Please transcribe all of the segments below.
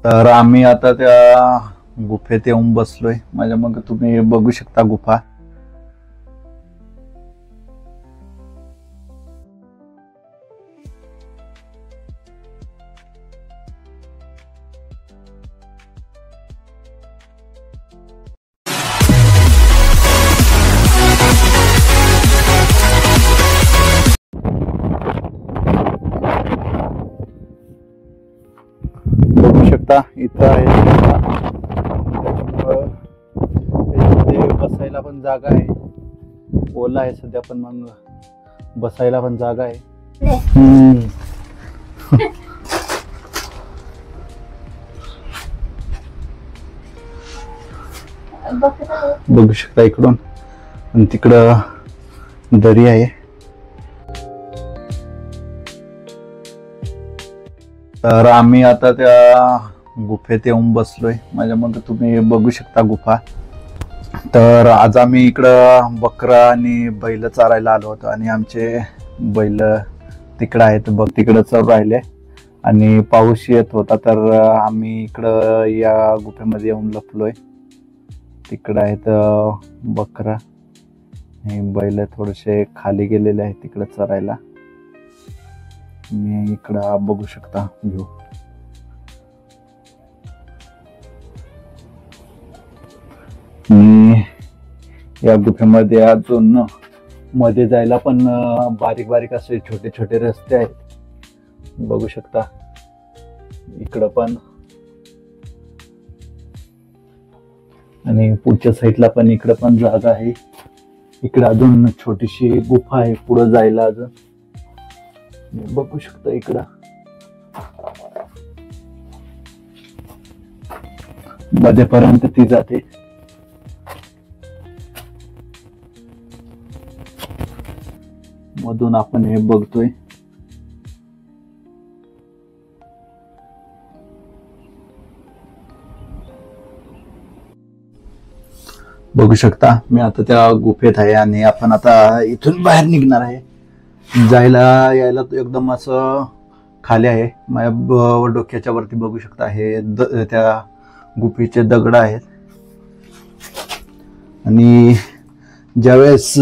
तर आम्ही आता त्या गुफेत येऊन बसलोय. माझ्या मग तुम्ही बघू शकता गुफा. बघू शकता इथं आहे. त्याच्यामुळं त्याच्यामध्ये बसायला पण जागा आहे. ओला आहे सध्या, पण मग बसायला पण जागा आहे. बघू शकता इकडून, आणि तिकडं दरी आहे. तर आम्ही आता त्या गुफेत येऊन बसलोय. माझ्या मग तुम्ही बघू शकता गुफा. तर आज आम्ही इकडं बकरा आणि बैल चारायला आलो होतो, आणि आमचे बैल तिकडं आहेत बघ, तिकडं चर राहिले. आणि पाऊस येत होता, तर आम्ही इकडं या गुफेमध्ये येऊन लपलोय. तिकडं आहेत बकरा आणि बैल थोडेसे खाली गेलेले आहेत तिकडं चरायला. मी इकडं बघू शकता व्ह्यू. या गुफेमध्ये अजून मध्ये जायला पण बारीक बारीक असे छोटे छोटे रस्ते आहेत. बघू शकता इकडं पण, आणि पुढच्या साईडला पण इकडं पण जागा आहे. इकडे अजून छोटीशी गुफा आहे पुढे जायला. अजून बघू शकता इकडं मध्यपर्यंत ती जाते. मधून आपण हे बघतोय. बघू शकता मी आता त्या गुफेत आहे, आणि आपण आता इथून बाहेर निघणार आहे. जायला यायला एकदम असं खाली आहे. माझ्या डोक्याच्या वरती बघू शकता हे त्या गुफेचे दगड आहेत. आणि ज्यावेळेस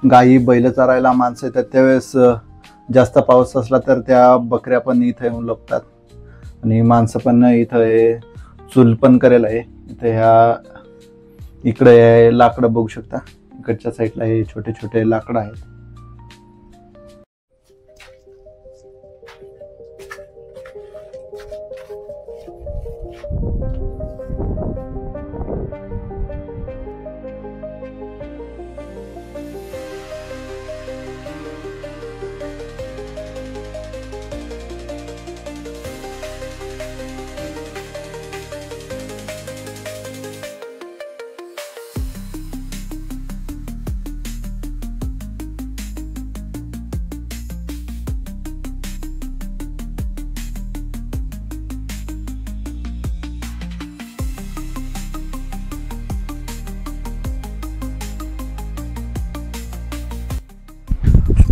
गायी बैल चरायला माणसं येतात, त्यावेळेस जास्त पाऊस असला तर त्या बकऱ्या पण इथं येऊन लपतात. आणि माणसं पण इथं हे चूल पण करेल आहे. इथं ह्या इकडे लाकडं बघू शकता. इकडच्या साईडला हे छोटे छोटे लाकडं आहेत.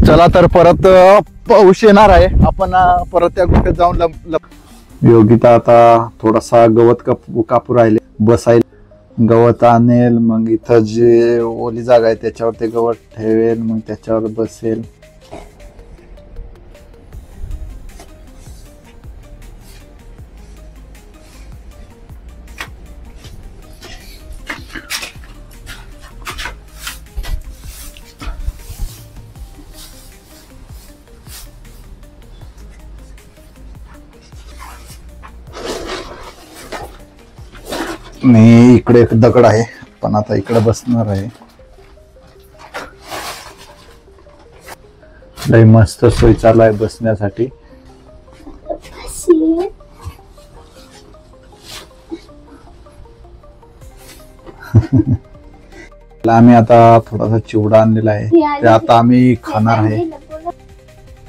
चला तर परत पाऊस येणार आहे. आपण परत त्या गुफेत जाऊन योगिता आता थोडासा गवत कापू राहिले. बसायला गवत आणेल, मग इथं जे ओली जागा आहे त्याच्यावर ते गवत ठेवेल, मग त्याच्यावर बसेल. मी इकडे एक दगड आहे, पण आता इकडे बसणार आहे. लय मस्त सोय चालू आहे बसण्यासाठी. आम्ही आता थोडासा चिवडा आणलेला आहे, ते आता आम्ही खाणार आहे.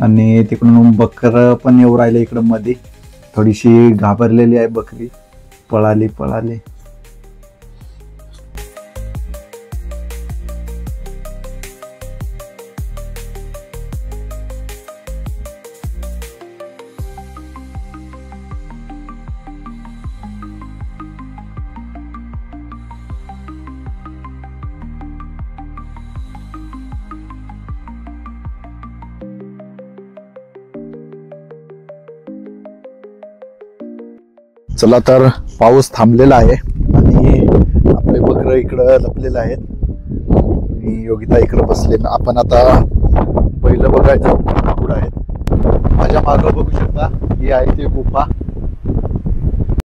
आणि तिकडून बकर पण येऊ राहिले इकडे मध्ये. थोडीशी घाबरलेली आहे बकरी, पळाली. चला तर पाऊस थांबलेला आहे आणि आपले बकरं इकडं लपलेले आहेत आणि योगिता इकडं बसले. आपण आता पहिलं बघायचं कुठं आहेत. माझ्या मागं बघू शकता ही आहे ती गुफा.